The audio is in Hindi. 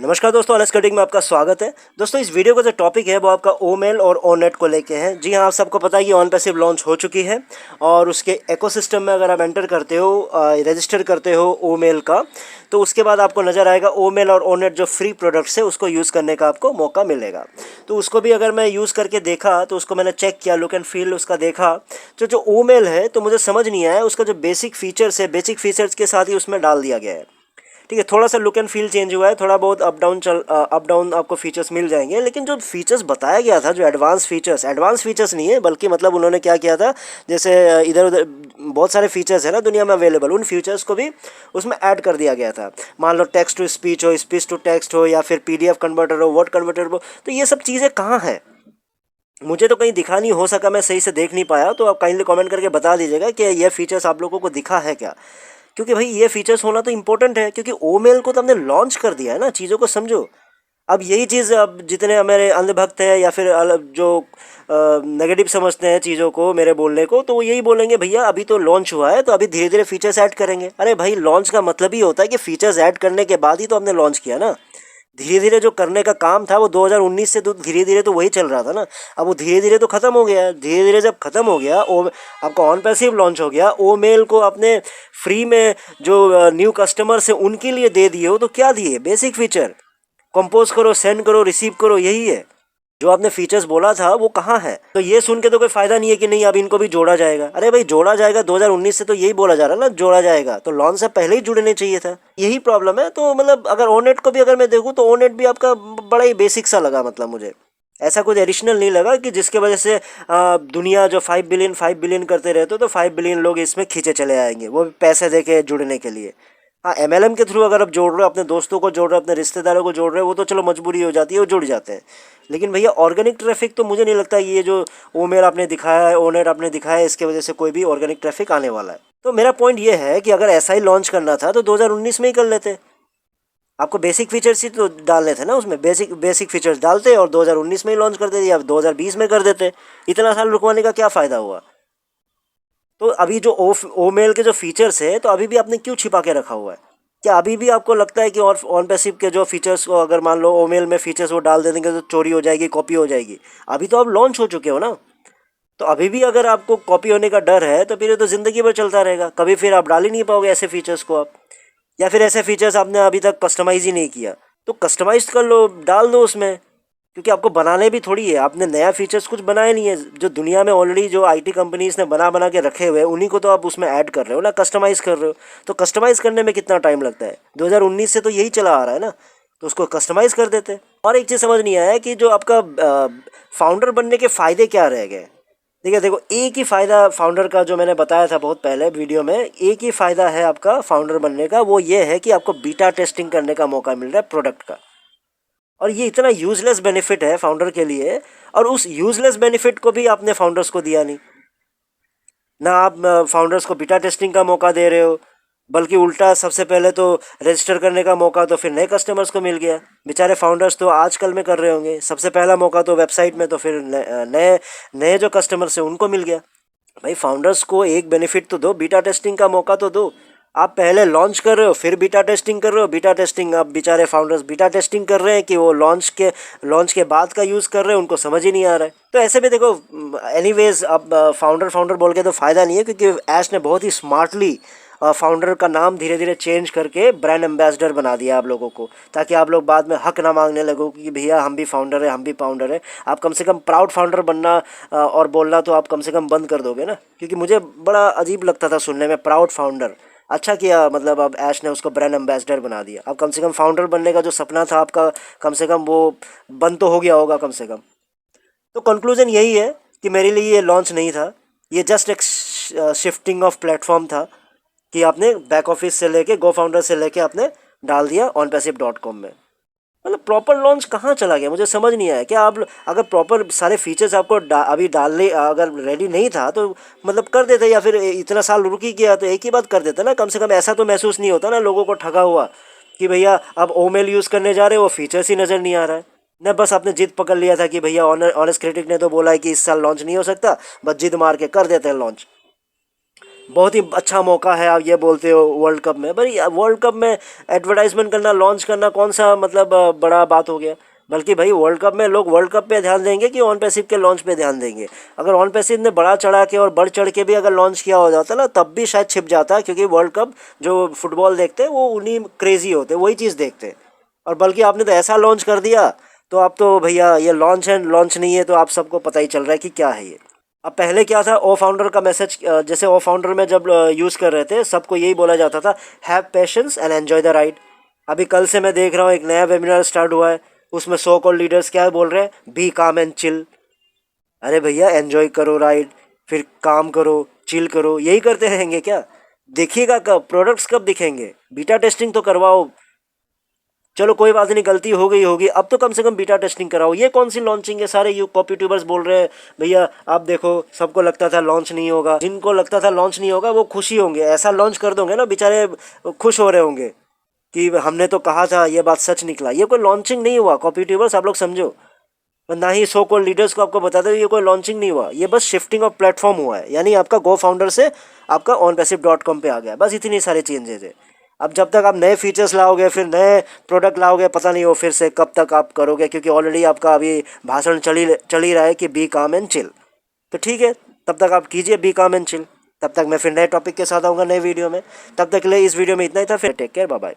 नमस्कार दोस्तों, ऑनेस्ट कटिंग में आपका स्वागत है। दोस्तों, इस वीडियो का जो टॉपिक है वो आपका ओमेल और ओनेट को लेके है। जी हाँ, आप सबको पता है कि ऑन पैसिव लॉन्च हो चुकी है और उसके इकोसिस्टम में अगर आप एंटर करते हो, रजिस्टर करते हो ओमेल का, तो उसके बाद आपको नज़र आएगा ओमेल और ओनेट जो फ्री प्रोडक्ट्स है उसको यूज़ करने का आपको मौका मिलेगा। तो उसको भी अगर मैं यूज़ करके देखा तो उसको मैंने चेक किया, लुक एंड फील उसका देखा। तो जो ओमेल है तो मुझे समझ नहीं आया, उसका जो बेसिक फीचर्स है, बेसिक फीचर्स के साथ ही उसमें डाल दिया गया है। ठीक है, थोड़ा सा लुक एंड फील चेंज हुआ है, थोड़ा बहुत अप डाउन आपको फीचर्स मिल जाएंगे, लेकिन जो फीचर्स बताया गया था, जो एडवांस फीचर्स नहीं है, बल्कि मतलब उन्होंने क्या किया था, जैसे इधर उधर बहुत सारे फीचर्स है ना दुनिया में अवेलेबल, उन फीचर्स को भी उसमें ऐड कर दिया गया था। मान लो टेक्स्ट टू स्पीच हो, स्पीच टू टेक्स्ट हो, या फिर PDF कन्वर्टर हो, वर्ड कन्वर्टर हो, तो ये सब चीज़ें कहाँ है? मुझे तो कहीं दिखा नहीं, हो सका मैं सही से देख नहीं पाया, तो आप काइंडली कमेंट करके बता दीजिएगा कि ये फीचर्स आप लोगों को दिखा है क्या। क्योंकि भाई ये फीचर्स होना तो इंपॉर्टेंट है, क्योंकि ओमेल को तो हमने लॉन्च कर दिया है ना, चीज़ों को समझो। अब यही चीज़, अब जितने मेरे अंधभक्त हैं या फिर जो नेगेटिव समझते हैं चीज़ों को, मेरे बोलने को, तो वो यही बोलेंगे भैया अभी तो लॉन्च हुआ है तो अभी धीरे धीरे फीचर्स ऐड करेंगे। अरे भाई, लॉन्च का मतलब ही होता है कि फीचर्स ऐड करने के बाद ही तो हमने लॉन्च किया ना। धीरे धीरे जो करने का काम था वो 2019 से तो धीरे धीरे तो वही चल रहा था ना। अब वो धीरे धीरे तो ख़त्म हो गया है। धीरे धीरे जब ख़त्म हो गया, ओ आपका ऑन पैसिव लॉन्च हो गया, ओ मेल को आपने फ्री में जो न्यू कस्टमर्स हैं उनके लिए दे दिए हो, तो क्या दिए? Basic feature. कंपोज करो, सेंड करो, रिसीव करो, यही है। जो आपने फीचर्स बोला था वो कहाँ है? तो ये सुन के तो कोई फायदा नहीं है कि नहीं अब इनको भी जोड़ा जाएगा। अरे भाई, जोड़ा जाएगा 2019 से, तो यही बोला जा रहा है ना, जोड़ा जाएगा, तो लॉन्च से पहले ही जुड़ने चाहिए था। यही प्रॉब्लम है। तो मतलब अगर ओनेट को भी अगर मैं देखूँ तो ओनेट भी आपका बड़ा ही बेसिक सा लगा, मतलब मुझे ऐसा कुछ एडिशनल नहीं लगा कि जिसके वजह से दुनिया जो 5 बिलियन करते रहते हो, तो 5 बिलियन लोग इसमें खींचे चले आएंगे, वो भी पैसे दे के जुड़ने के लिए। हाँ, MLM के थ्रू अगर आप जोड़ रहे हो, अपने दोस्तों को जोड़ रहे हो, अपने रिश्तेदारों को जोड़ रहे हो, वो तो चलो मजबूरी हो जाती है, वो जुड़ जाते हैं। लेकिन भैया, ऑर्गेनिक ट्रैफिक तो मुझे नहीं लगता ये जो ओमेल आपने दिखाया है, ओनेट आपने दिखाया है, इसके वजह से कोई भी ऑर्गेनिक ट्रैफिक आने वाला है। तो मेरा पॉइंट ये है कि अगर ऐसा ही लॉन्च करना था तो 2019 में ही कर लेते। आपको बेसिक फीचर्स ही तो डालने थे ना उसमें, बेसिक फीचर्स डालते और 2019 में ही लॉन्च कर देते, या 2020 में कर देते। इतना साल रुकवाने का क्या फ़ायदा हुआ? तो अभी जो ओमेल के जो फीचर्स है, तो अभी भी आपने क्यों छिपा के रखा हुआ है? क्या अभी भी आपको लगता है कि और ऑन पैसिव के जो फीचर्स को अगर मान लो ओमेल में फीचर्स वो डाल देंगे तो चोरी हो जाएगी, कॉपी हो जाएगी? अभी तो आप लॉन्च हो चुके हो ना। तो अभी भी अगर आपको कॉपी होने का डर है तो फिर ये तो ज़िंदगी भर चलता रहेगा, कभी फिर आप डाल ही नहीं पाओगे ऐसे फीचर्स को आप। या फिर ऐसे फीचर्स आपने अभी तक कस्टमाइज़ ही नहीं किया, तो कस्टमाइज कर लो, डाल दो उसमें। क्योंकि आपको बनाने भी थोड़ी है, आपने नया फीचर्स कुछ बनाए नहीं है। जो दुनिया में ऑलरेडी जो IT कंपनीज ने बना बना के रखे हुए हैं, उन्हीं को तो आप उसमें ऐड कर रहे हो ना, कस्टमाइज़ कर रहे हो। तो कस्टमाइज़ करने में कितना टाइम लगता है? 2019 से तो यही चला आ रहा है ना, तो उसको कस्टमाइज़ कर देते। और एक चीज़ समझ नहीं आया कि जो आपका फाउंडर बनने के फ़ायदे क्या रह गए। देखिए, देखो, एक ही फ़ायदा फाउंडर का जो मैंने बताया था बहुत पहले वीडियो में, एक ही फ़ायदा है आपका फाउंडर बनने का, वो ये है कि आपको बीटा टेस्टिंग करने का मौका मिल रहा है प्रोडक्ट का। और ये इतना यूजलेस बेनिफिट है फाउंडर के लिए, और उस यूजलेस बेनिफिट को भी आपने फाउंडर्स को दिया नहीं ना। आप फाउंडर्स को बीटा टेस्टिंग का मौका दे रहे हो, बल्कि उल्टा सबसे पहले तो रजिस्टर करने का मौका तो फिर नए कस्टमर्स को मिल गया। बेचारे फाउंडर्स तो आजकल में कर रहे होंगे, सबसे पहला मौका तो वेबसाइट में, तो फिर नए नए जो कस्टमर्स हैं उनको मिल गया। भाई, फाउंडर्स को एक बेनिफिट तो दो, बीटा टेस्टिंग का मौका तो दो। आप पहले लॉन्च कर रहे हो, फिर बीटा टेस्टिंग कर रहे हो। बीटा टेस्टिंग, अब बेचारे फाउंडर्स बीटा टेस्टिंग कर रहे हैं कि वो लॉन्च के बाद का यूज़ कर रहे हैं, उनको समझ ही नहीं आ रहा है। तो ऐसे भी देखो, एनीवेज, अब फाउंडर बोल के तो फ़ायदा नहीं है, क्योंकि ऐश ने बहुत ही स्मार्टली फाउंडर का नाम धीरे धीरे चेंज करके ब्रांड एम्बेसडर बना दिया आप लोगों को, ताकि आप लोग बाद में हक ना मांगने लगो कि भैया हम भी फाउंडर है, हम भी फाउंडर है। आप कम से कम प्राउड फाउंडर बनना और बोलना तो आप कम से कम बंद कर दोगे ना। क्योंकि मुझे बड़ा अजीब लगता था सुनने में, प्राउड फाउंडर। अच्छा किया, मतलब अब ऐश ने उसको ब्रांड एम्बेसडर बना दिया। अब कम से कम फाउंडर बनने का जो सपना था आपका, कम से कम वो बंद तो हो गया होगा कम से कम। तो कंक्लूजन यही है कि मेरे लिए ये लॉन्च नहीं था, ये जस्ट एक शिफ्टिंग ऑफ प्लेटफॉर्म था कि आपने बैक ऑफिस से लेके, गो फाउंडर से लेके आपने डाल दिया onpassive.com में। मतलब प्रॉपर लॉन्च कहाँ चला गया, मुझे समझ नहीं आया। क्या आप अगर प्रॉपर सारे फीचर्स आपको अभी डालने अगर रेडी नहीं था तो मतलब कर देते, या फिर इतना साल रुक ही गया तो एक ही बात कर देते ना। कम से कम ऐसा तो महसूस नहीं होता ना लोगों को ठगा हुआ कि भैया अब ओमेल यूज़ करने जा रहे हो, वो फीचर्स ही नज़र नहीं आ रहा है ना। बस आपने जिद पकड़ लिया था कि भैया ऑनेस्ट क्रिटिक ने तो बोला है कि इस साल लॉन्च नहीं हो सकता, बस जिद मार के कर देते हैं लॉन्च। बहुत ही अच्छा मौका है, आप ये बोलते हो वर्ल्ड कप में। भाई वर्ल्ड कप में एडवर्टाइजमेंट करना, लॉन्च करना कौन सा मतलब बड़ा बात हो गया। बल्कि भाई वर्ल्ड कप में लोग वर्ल्ड कप पे ध्यान देंगे कि ऑन पैसिव के लॉन्च पे ध्यान देंगे। अगर ऑन पैसिव ने बड़ा चढ़ा के और बढ़ चढ़ के भी अगर लॉन्च किया हो जाता ना, तब भी शायद छिप जाता, क्योंकि वर्ल्ड कप जो फुटबॉल देखते हैं वो उन्हीं क्रेजी होते हैं, वही चीज़ देखते हैं। और बल्कि आपने तो ऐसा लॉन्च कर दिया, तो आप तो भैया ये लॉन्च है लॉन्च नहीं है तो आप सबको पता ही चल रहा है कि क्या है ये। अब पहले क्या था, ओ फाउंडर का मैसेज, जैसे ओ फाउंडर में जब यूज़ कर रहे थे सबको यही बोला जाता था, have patience and enjoy the ride. अभी कल से मैं देख रहा हूँ एक नया वेबिनार स्टार्ट हुआ है, उसमें सो कॉल्ड लीडर्स क्या बोल रहे हैं, बी काम एंड चिल। अरे भैया एन्जॉय करो राइड, फिर काम करो, चिल करो, यही करते रहेंगे क्या? देखिएगा कब प्रोडक्ट्स कब दिखेंगे, बीटा टेस्टिंग तो करवाओ। चलो कोई बात नहीं, गलती हो गई होगी, अब तो कम से कम बीटा टेस्टिंग कराओ। ये कौन सी लॉन्चिंग है? सारे यू कॉपी ट्यूबर्स बोल रहे हैं भैया आप देखो सबको लगता था लॉन्च नहीं होगा, जिनको लगता था लॉन्च नहीं होगा वो खुशी होंगे, ऐसा लॉन्च कर दोगे ना बेचारे खुश हो रहे होंगे कि हमने तो कहा था, ये बात सच निकला। ये कोई लॉन्चिंग नहीं हुआ कॉपी ट्यूबर्स, आप लोग समझो। और ना ही सो कॉल्ड लीडर्स को आपको बताते हुए ये कोई लॉन्चिंग नहीं हुआ, ये बस शिफ्टिंग ऑफ प्लेटफॉर्म हुआ है। यानी आपका गो फाउंडर से आपका onpassive.com पे आ गया, बस इतनी सारे चेंजेस है। अब जब तक आप नए फीचर्स लाओगे, फिर नए प्रोडक्ट लाओगे, पता नहीं वो फिर से कब तक आप करोगे, क्योंकि ऑलरेडी आपका अभी भाषण चल ही रहा है कि बी काम एंड चिल। तो ठीक है, तब तक आप कीजिए बी काम एंड चिल। तब तक मैं फिर नए टॉपिक के साथ आऊँगा नए वीडियो में। तब तक के लिए इस वीडियो में इतना ही था, फिर टेक केयर, बाय बाय।